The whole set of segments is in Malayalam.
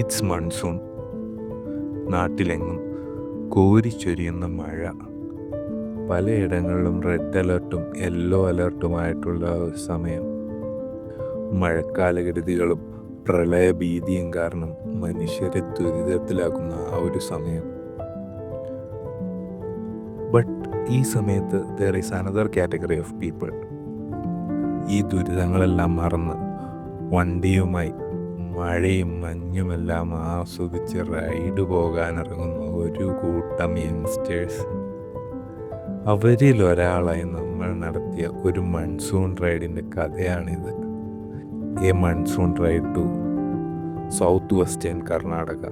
It's monsoon. നാട്ടിലെങ്ങും കോരിച്ചൊരിയുന്ന മഴ. പലയിടങ്ങളിലും റെഡ് അലർട്ടും യെല്ലോ അലർട്ടുമായിട്ടുള്ള ഒരു സമയം. മഴക്കാലകെടുതികളും പ്രളയഭീതിയും കാരണം മനുഷ്യരെ ദുരിതത്തിലാക്കുന്ന ആ ഒരു സമയം. ബട്ട് ഈ സമയത്ത് there is another category of people. ഈ ദുരിതങ്ങളെല്ലാം മറന്ന് വണ്ടിയുമായി മഴയും മഞ്ഞുമെല്ലാം ആസ്വദിച്ച് റൈഡ് പോകാനിറങ്ങുന്ന ഒരു കൂട്ടം യങ്സ്റ്റേഴ്സ്. അവരിൽ ഒരാളായി നമ്മൾ നടത്തിയ ഒരു മൺസൂൺ റൈഡിൻ്റെ കഥയാണിത്. A monsoon ride to south western Karnataka.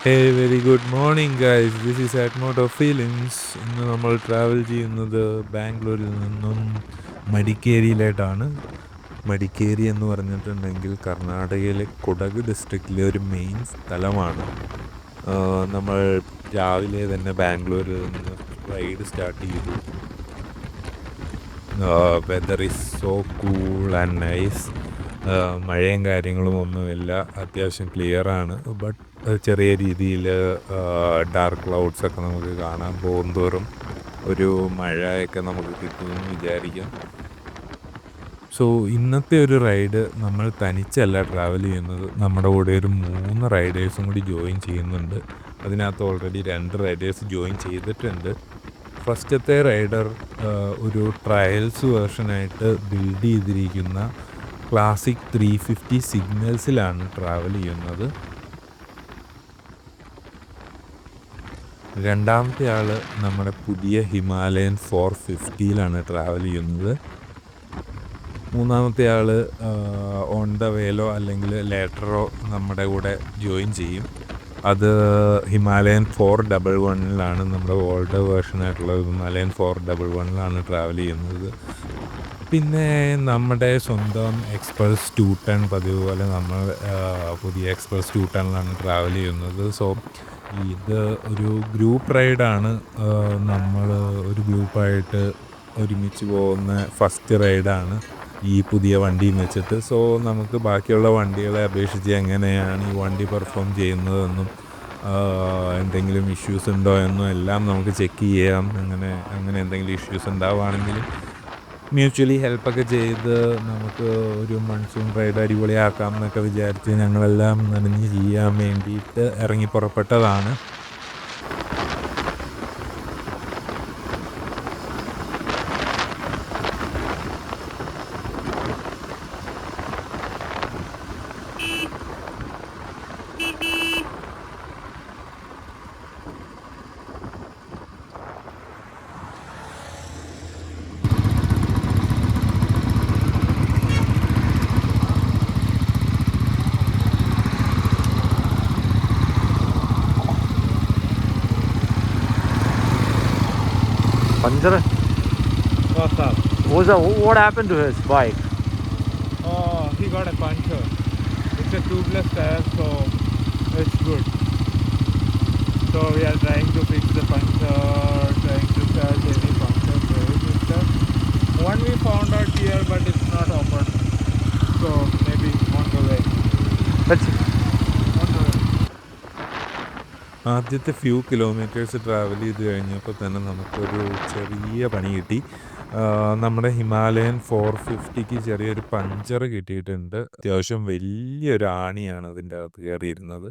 Hey, very good morning guys. This is Atmoto Feelings. ഇന്ന് നമ്മൾ ട്രാവൽ ചെയ്യുന്നത് ബാംഗ്ലൂരിൽ നിന്നും മടിക്കേരിയിലായിട്ടാണ്. മടിക്കേരി എന്ന് പറഞ്ഞിട്ടുണ്ടെങ്കിൽ കർണാടകയിലെ കുടക് ഡിസ്ട്രിക്റ്റിലെ ഒരു മെയിൻ സ്ഥലമാണ്. നമ്മൾ രാവിലെ തന്നെ ബാംഗ്ലൂരിൽ നിന്ന് റൈഡ് സ്റ്റാർട്ട് ചെയ്തു. Whether is so cool and nice. മഴയും കാര്യങ്ങളും ഒന്നുമില്ല, അത്യാവശ്യം ക്ലിയറാണ്. ബട്ട് ചെറിയ രീതിയിൽ ഡാർക്ക് ക്ലൗഡ്സൊക്കെ നമുക്ക് കാണാൻ പോകുന്തോറും ഒരു മഴയൊക്കെ നമുക്ക് കിട്ടുമെന്ന് വിചാരിക്കാം. സോ ഇന്നത്തെ ഒരു റൈഡ് നമ്മൾ തനിച്ചല്ല ട്രാവൽ ചെയ്യുന്നത്. നമ്മുടെ കൂടെ ഒരു 3 റൈഡേഴ്സും കൂടി ജോയിൻ ചെയ്യുന്നുണ്ട്. അതിനകത്ത് ഓൾറെഡി 2 റൈഡേഴ്സ് ജോയിൻ ചെയ്തിട്ടുണ്ട്. ഫസ്റ്റത്തെ റൈഡർ ഒരു ട്രയൽസ് വേർഷനായിട്ട് ബിൽഡ് ചെയ്തിരിക്കുന്ന ക്ലാസിക് 350 സിഗ്നൽസിലാണ് ട്രാവൽ ചെയ്യുന്നത്. രണ്ടാമത്തെ ആൾ നമ്മുടെ പുതിയ ഹിമാലയൻ 450യിലാണ് ട്രാവൽ ചെയ്യുന്നത്. മൂന്നാമത്തെ ആൾ ഓൺ ദ വേലോ അല്ലെങ്കിൽ ലേറ്ററോ നമ്മുടെ കൂടെ ജോയിൻ ചെയ്യും. അത് ഹിമാലയൻ 411ലാണ്, നമ്മുടെ ഓൾഡ് വേർഷനായിട്ടുള്ള ഹിമാലയൻ 411ലാണ് ട്രാവൽ ചെയ്യുന്നത്. പിന്നെ നമ്മുടെ സ്വന്തം എക്സ്പ്രസ് 210 പതിവ് പോലെ നമ്മൾ പുതിയ എക്സ്പ്രസ് 210ലാണ് ട്രാവൽ ചെയ്യുന്നത്. സോ ഇത് ഒരു ഗ്രൂപ്പ് റൈഡാണ്. നമ്മൾ ഒരു ഗ്രൂപ്പായിട്ട് ഒരുമിച്ച് പോകുന്ന ഫസ്റ്റ് റൈഡാണ് ഈ പുതിയ വണ്ടിയും വെച്ചിട്ട്. സോ നമുക്ക് ബാക്കിയുള്ള വണ്ടികളെ അപേക്ഷിച്ച് എങ്ങനെയാണ് ഈ വണ്ടി പെർഫോം ചെയ്യുന്നതെന്നും എന്തെങ്കിലും ഇഷ്യൂസ് ഉണ്ടോ എന്നും എല്ലാം നമുക്ക് ചെക്ക് ചെയ്യാം. അങ്ങനെ എന്തെങ്കിലും ഇഷ്യൂസ് ഉണ്ടാവുകയാണെങ്കിൽ മ്യൂച്വലി ഹെൽപ്പൊക്കെ ചെയ്ത് നമുക്ക് ഒരു മൺസൂൺ റൈഡ് അടിപൊളിയാക്കാം എന്നൊക്കെ വിചാരിച്ച് ഞങ്ങളെല്ലാം നനഞ്ഞ് ചെയ്യാൻ വേണ്ടിയിട്ട് ഇറങ്ങി പുറപ്പെട്ടതാണ്. Panjara? What's up? What happened to his bike? Oh, he got a puncture. It's a tubeless tire, so it's good. So we are trying to fix the puncture, trying to search any puncture and stuff. One we found out here, but it's not open. So maybe on the way. Let's see. ആദ്യത്തെ ഫ്യൂ കിലോമീറ്റേഴ്സ് ട്രാവൽ ചെയ്ത് കഴിഞ്ഞപ്പോൾ തന്നെ നമുക്കൊരു ചെറിയ പണി കിട്ടി. നമ്മുടെ ഹിമാലയൻ 450ക്ക് ചെറിയൊരു പഞ്ചർ കിട്ടിയിട്ടുണ്ട്. അത്യാവശ്യം വലിയൊരു ആണിയാണ് അതിൻ്റെ അകത്ത് കയറിയിരുന്നത്.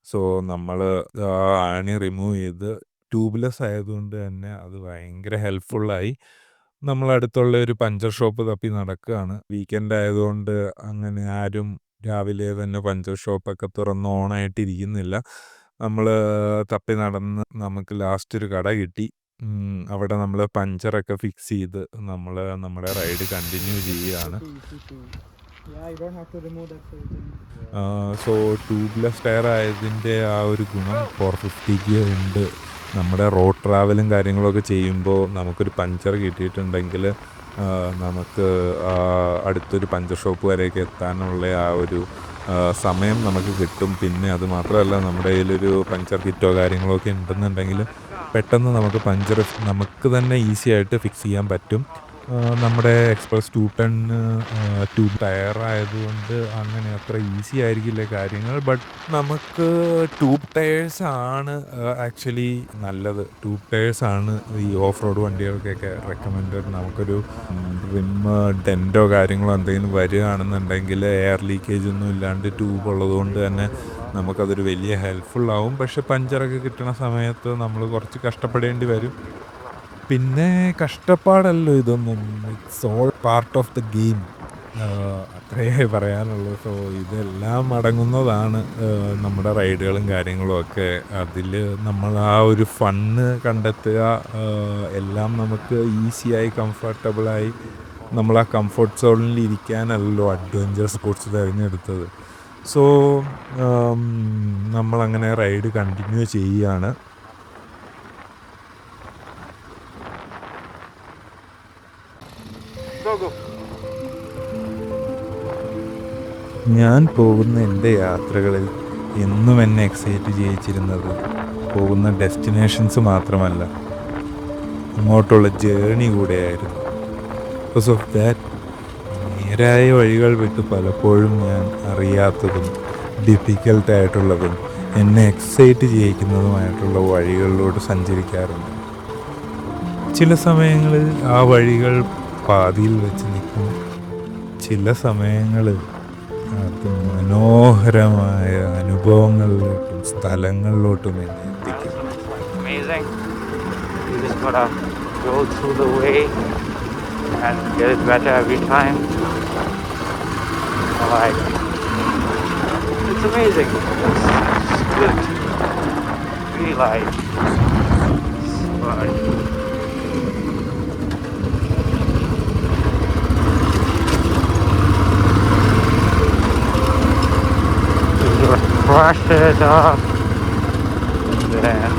സോ നമ്മൾ ആ ആണി റിമൂവ് ചെയ്ത് ട്യൂബ്ലെസ് ആയതുകൊണ്ട് തന്നെ അത് ഭയങ്കര ഹെൽപ്ഫുള്ളായി. നമ്മളടുത്തുള്ള ഒരു പഞ്ചർ ഷോപ്പ് തപ്പി നടക്കുകയാണ്. വീക്കെൻഡ് ആയതുകൊണ്ട് അങ്ങനെ ആരും രാവിലെ തന്നെ പഞ്ചർ ഷോപ്പൊക്കെ തുറന്ന് ഓണായിട്ടിരിക്കുന്നില്ല. നമ്മൾ തപ്പി നടന്ന് നമുക്ക് ലാസ്റ്റ് ഒരു കട കിട്ടി. അവിടെ നമ്മൾ പഞ്ചറൊക്കെ ഫിക്സ് ചെയ്ത് നമ്മൾ നമ്മുടെ റൈഡ് കണ്ടിന്യൂ ചെയ്യുകയാണ്. സോ ട്യൂബ്ലെസ് ടയർ ആയതിൻ്റെ ആ ഒരു ഗുണം 450ക്ക് ഉണ്ട്. നമ്മുടെ റോഡ് ട്രാവലും കാര്യങ്ങളൊക്കെ ചെയ്യുമ്പോൾ നമുക്കൊരു പഞ്ചർ കിട്ടിയിട്ടുണ്ടെങ്കിൽ നമുക്ക് അടുത്തൊരു പഞ്ചർ ഷോപ്പ് വരെയൊക്കെ എത്താനുള്ള ആ ഒരു സമയം നമുക്ക് കിട്ടും. പിന്നെ അത് മാത്രമല്ല, നമ്മുടെ കയ്യിലൊരു പഞ്ചർ കിറ്റോ കാര്യങ്ങളോ ഒക്കെ ഉണ്ടെന്നുണ്ടെങ്കിൽ പെട്ടെന്ന് നമുക്ക് പഞ്ചർ നമുക്ക് തന്നെ ഈസി ആയിട്ട് ഫിക്സ് ചെയ്യാൻ പറ്റും. നമ്മുടെ എക്സ്പ്രസ് 210 ട്യൂബ് ടയർ ആയതുകൊണ്ട് അങ്ങനെ അത്ര ഈസി ആയിരിക്കില്ല കാര്യങ്ങൾ. ബട്ട് നമുക്ക് ട്യൂബ് ടയേഴ്സ് ആണ് ആക്ച്വലി നല്ലത്. ട്യൂബ് ടയേഴ്സ് ആണ് ഈ ഓഫ് റോഡ് വണ്ടികൾക്കൊക്കെ റെക്കമെൻഡഡ്. നമുക്കൊരു റിമ്മ് ഡെൻറ്റോ കാര്യങ്ങളോ എന്തെങ്കിലും വരികയാണെന്നുണ്ടെങ്കിൽ എയർ ലീക്കേജ് ഒന്നും ഇല്ലാണ്ട് ട്യൂബ് ഉള്ളതുകൊണ്ട് തന്നെ നമുക്കതൊരു വലിയ ഹെൽപ്ഫുള്ളാവും. പക്ഷെ പഞ്ചറൊക്കെ കിട്ടണ സമയത്ത് നമ്മൾ കുറച്ച് കഷ്ടപ്പെടേണ്ടി വരും. പിന്നെ കഷ്ടപ്പാടല്ലോ ഇതൊന്നും. It's all part of the game. അത്രയേ പറയാനുള്ളൂ. സോ ഇതെല്ലാം അടങ്ങുന്നതാണ് നമ്മുടെ റൈഡുകളും കാര്യങ്ങളും ഒക്കെ. അതിൽ നമ്മൾ ആ ഒരു ഫണ്ണ് കണ്ടെത്തുക, എല്ലാം നമുക്ക് ഈസിയായി കംഫർട്ടബിളായി നമ്മൾ ആ കംഫർട്ട് സോണിൽ ഇരിക്കാനല്ലല്ലോ അഡ്വഞ്ചർ സ്പോർട്സ് തിരഞ്ഞെടുത്തത്. സോ നമ്മളങ്ങനെ റൈഡ് കണ്ടിന്യൂ ചെയ്യുകയാണ്. Go, go. ഞാൻ പോകുന്ന എൻ്റെ യാത്രകളിൽ എന്നും എന്നെ എക്സൈറ്റ് ചെയ്യിച്ചിരുന്നത് പോകുന്ന ഡെസ്റ്റിനേഷൻസ് മാത്രമല്ല, അങ്ങോട്ടുള്ള ജേർണി കൂടെയായിരുന്നു. ബിക്കോസ് ഓഫ് ദാറ്റ് നേരായ വഴികൾ വിട്ട് പലപ്പോഴും ഞാൻ അറിയാത്തതും ഡിഫിക്കൽട്ടായിട്ടുള്ളതും എന്നെ എക്സൈറ്റ് ചെയ്യിക്കുന്നതുമായിട്ടുള്ള വഴികളിലൂടെ സഞ്ചരിക്കാറുണ്ട്. ചില സമയങ്ങളിൽ ആ വഴികൾ പാതിയിൽ വെച്ച് നിൽക്കും. ചില സമയങ്ങളിൽ അത് മനോഹരമായ അനുഭവങ്ങളിലോട്ടും സ്ഥലങ്ങളിലോട്ടും എന്നെ എത്തിക്കും. Amazing. You just gotta go through the way and get it better every time. Like, it's amazing. It's good. Really like. But brush it up and then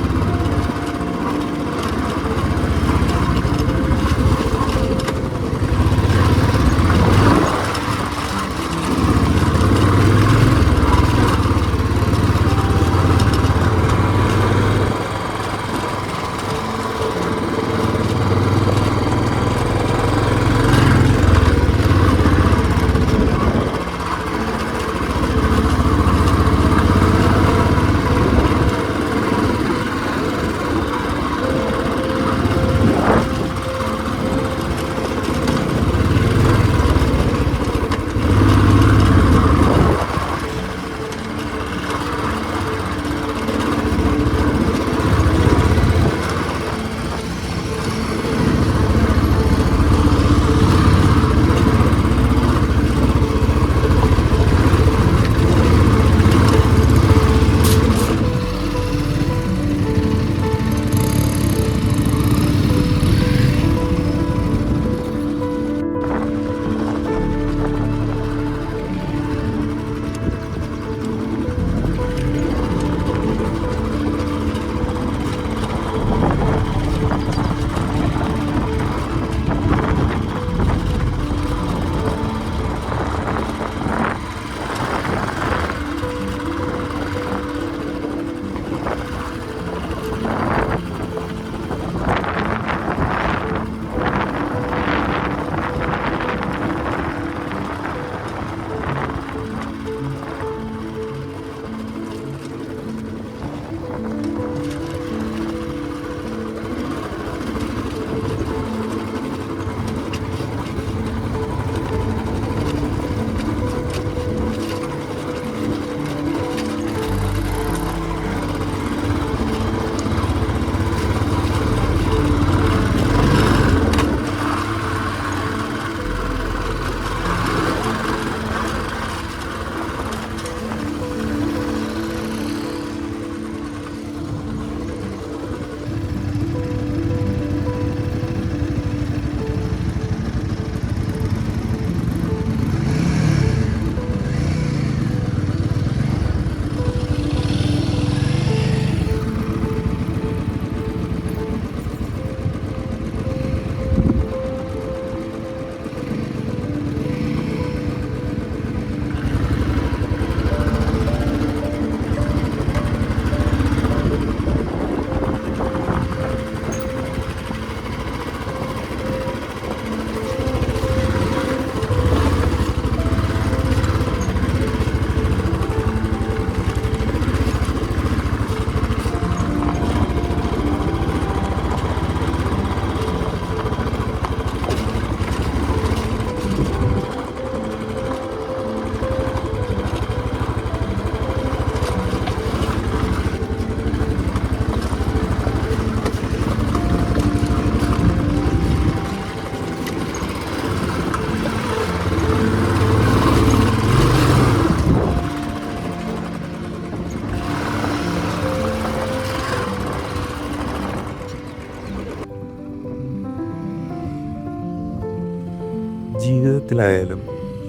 ജീവിതത്തിലായാലും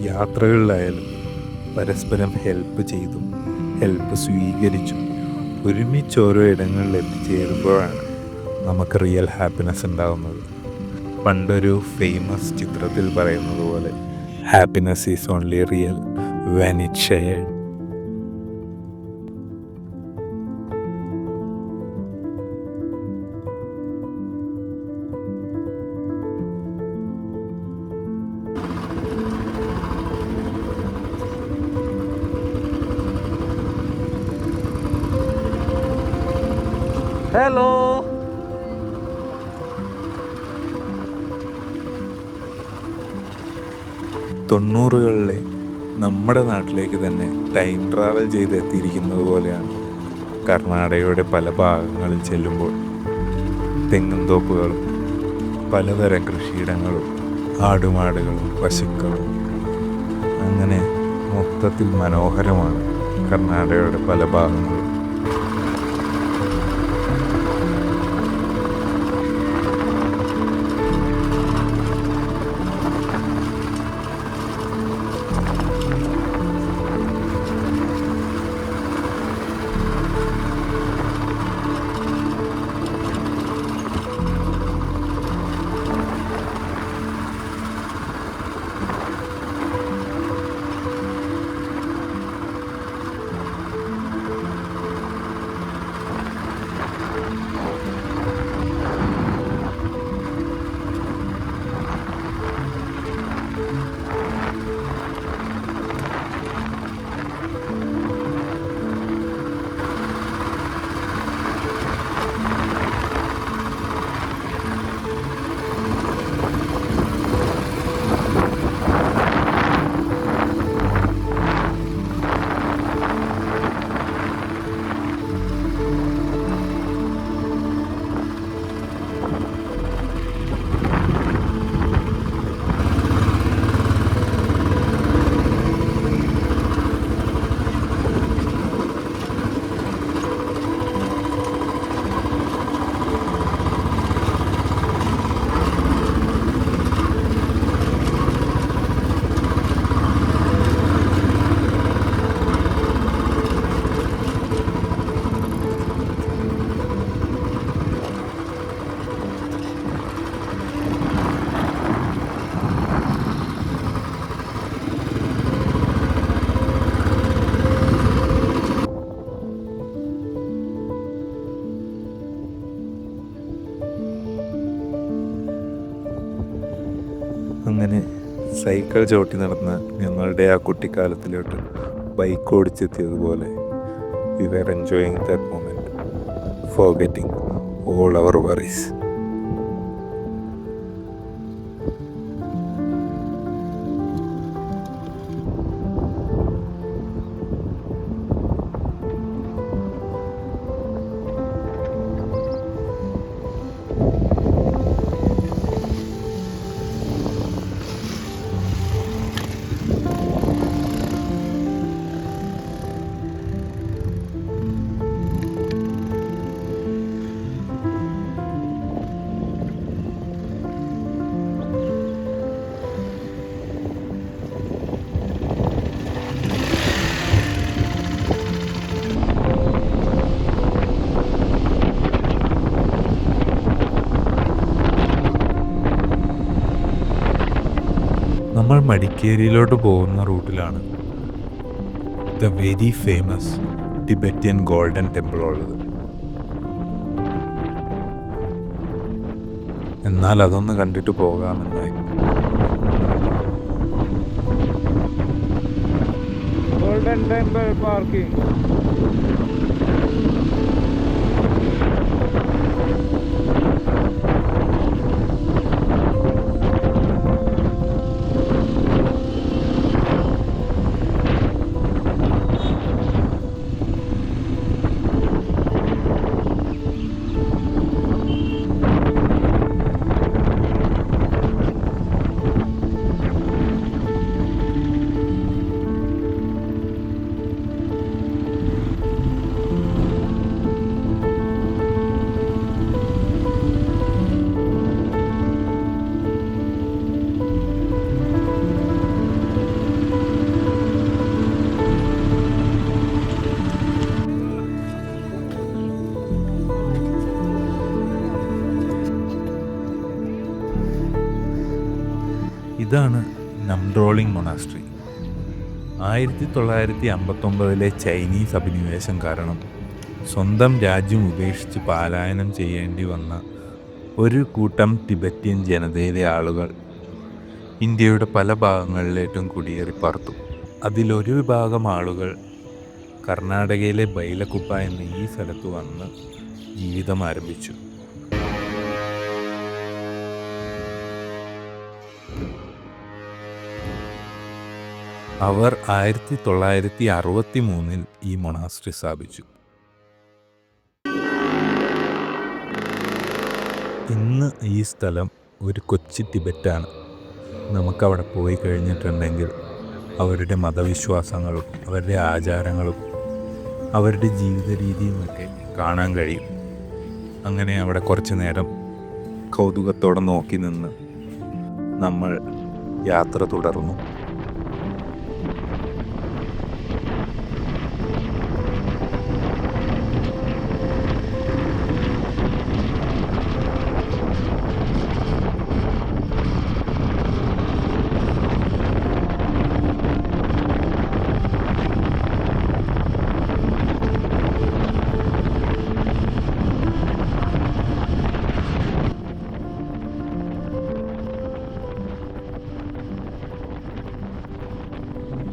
യാത്രകളിലായാലും പരസ്പരം ഹെൽപ്പ് ചെയ്തും ഹെൽപ്പ് സ്വീകരിച്ചും ഒരുമിച്ച് ഓരോ ഇടങ്ങളിൽ എത്തിച്ചേരുമ്പോഴാണ് നമുക്ക് റിയൽ ഹാപ്പിനെസ് ഉണ്ടാകുന്നത്. പണ്ടൊരു ഫേമസ് ചിത്രത്തിൽ പറയുന്നത് പോലെ happiness is only real when it shared. Hello. തൊണ്ണൂറുകളിലെ നമ്മുടെ നാട്ടിലേക്ക് തന്നെ ടൈം ട്രാവൽ ചെയ്ത് എത്തിയിരിക്കുന്നത് പോലെയാണ് കർണാടകയുടെ പല ഭാഗങ്ങളിൽ ചെല്ലുമ്പോൾ. തെങ്ങുംതോപ്പുകളും പലതരം കൃഷിയിടങ്ങളും ആടുമാടുകളും പശുക്കളും, അങ്ങനെ മൊത്തത്തിൽ മനോഹരമാണ് കർണാടകയുടെ പല ഭാഗങ്ങളും. അങ്ങനെ സൈക്കിൾ ചവിട്ടി നടന്ന ഞങ്ങളുടെ ആ കുട്ടിക്കാലത്തിലോട്ട് bike ഓടിച്ചെത്തിയതുപോലെ we were enjoying that moment, forgetting all our worries. നമ്മൾ മടിക്കേരിയിലോട്ട് പോകുന്ന റൂട്ടിലാണ് the very famous Tibetan golden temple ഉള്ളത്. എന്നാൽ അതൊന്ന് കണ്ടിട്ട് പോകാമെന്നായി. Golden Temple parking. ഇതാണ് നംഡ്രോളിംഗ് മൊണാസ്ട്രി. 1959 ചൈനീസ് അധിനിവേശം കാരണം സ്വന്തം രാജ്യം ഉപേക്ഷിച്ച് പലായനം ചെയ്യേണ്ടി വന്ന ഒരു കൂട്ടം ടിബറ്റിയൻ ജനതയിലെ ആളുകൾ ഇന്ത്യയുടെ പല ഭാഗങ്ങളിലേക്കും കുടിയേറി പാർത്തു. അതിലൊരു വിഭാഗം ആളുകൾ കർണാടകയിലെ ബൈലക്കുപ്പ എന്ന ഈ സ്ഥലത്ത് വന്ന് ജീവിതം ആരംഭിച്ചു. അവർ 1963 ഈ മൊണാസ്ട്രി സ്ഥാപിച്ചു. ഇന്ന് ഈ സ്ഥലം ഒരു കൊച്ചു ടിബറ്റാണ്. നമുക്കവിടെ പോയി കഴിഞ്ഞിട്ടുണ്ടെങ്കിൽ അവരുടെ മതവിശ്വാസങ്ങളും അവരുടെ ആചാരങ്ങളും അവരുടെ ജീവിത രീതിയുമൊക്കെ കാണാൻ കഴിയും. അങ്ങനെ അവിടെ കുറച്ച് നേരം കൗതുകത്തോടെ നോക്കി നിന്ന് നമ്മൾ യാത്ര തുടർന്നു.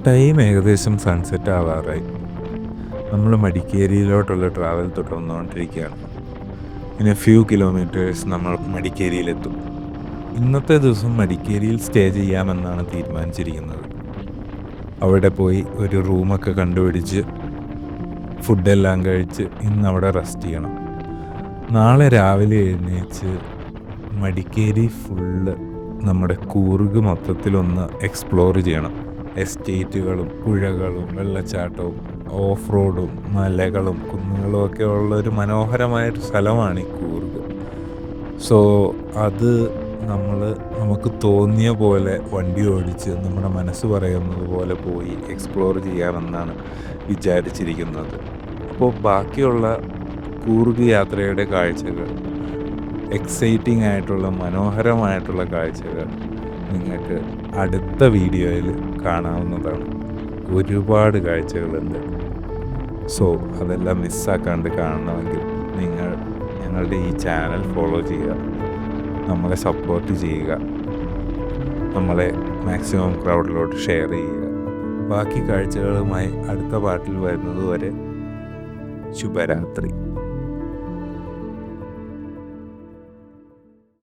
ടൈം ഏകദേശം സൺസെറ്റ് ആവാറായി. നമ്മൾ മടിക്കേരിയിലോട്ടുള്ള ട്രാവൽ തുടർന്നുകൊണ്ടിരിക്കുകയാണ്. ഇനി ഫ്യൂ കിലോമീറ്റേഴ്സ് നമ്മൾ മടിക്കേരിയിലെത്തും. ഇന്നത്തെ ദിവസം മടിക്കേരിയിൽ സ്റ്റേ ചെയ്യാമെന്നാണ് തീരുമാനിച്ചിരിക്കുന്നത്. അവിടെ പോയി ഒരു റൂമൊക്കെ കണ്ടുപിടിച്ച് ഫുഡെല്ലാം കഴിച്ച് ഇന്നവിടെ റെസ്റ്റ് ചെയ്യണം. നാളെ രാവിലെ എഴുന്നേച്ച് മടിക്കേരി ഫുള്ള് നമ്മുടെ കൂർഗ് മൊത്തത്തിലൊന്ന് എക്സ്പ്ലോർ ചെയ്യണം. എസ്റ്റേറ്റുകളും പുഴകളും വെള്ളച്ചാട്ടവും ഓഫ് റോഡും മലകളും കുന്നുകളും ഒക്കെ ഉള്ളൊരു മനോഹരമായൊരു സ്ഥലമാണ് ഈ കൂർഗ്. സോ അത് നമുക്ക് തോന്നിയ പോലെ വണ്ടി ഓടിച്ച് നമ്മുടെ മനസ്സ് പറയുന്നത് പോലെ പോയി എക്സ്പ്ലോർ ചെയ്യാമെന്നാണ് വിചാരിച്ചിരിക്കുന്നത്. അപ്പോൾ ബാക്കിയുള്ള കൂർഗ് യാത്രയുടെ കാഴ്ചകൾ, എക്സൈറ്റിംഗ് ആയിട്ടുള്ള മനോഹരമായിട്ടുള്ള കാഴ്ചകൾ നിങ്ങൾക്ക് അടുത്ത വീഡിയോയിൽ കാണാവുന്നതാണ്. ഒരുപാട് കാഴ്ചകളുണ്ട്. സോ അതെല്ലാം മിസ്സാക്കാണ്ട് കാണണമെങ്കിൽ നിങ്ങൾ ഞങ്ങളുടെ ഈ ചാനൽ ഫോളോ ചെയ്യുക, നമ്മളെ സപ്പോർട്ട് ചെയ്യുക, നമ്മളെ മാക്സിമം ക്രൗഡിലോട്ട് ഷെയർ ചെയ്യുക. ബാക്കി കാഴ്ചകളുമായി അടുത്ത പാട്ടിൽ വരുന്നത് വരെ ശുഭരാത്രി.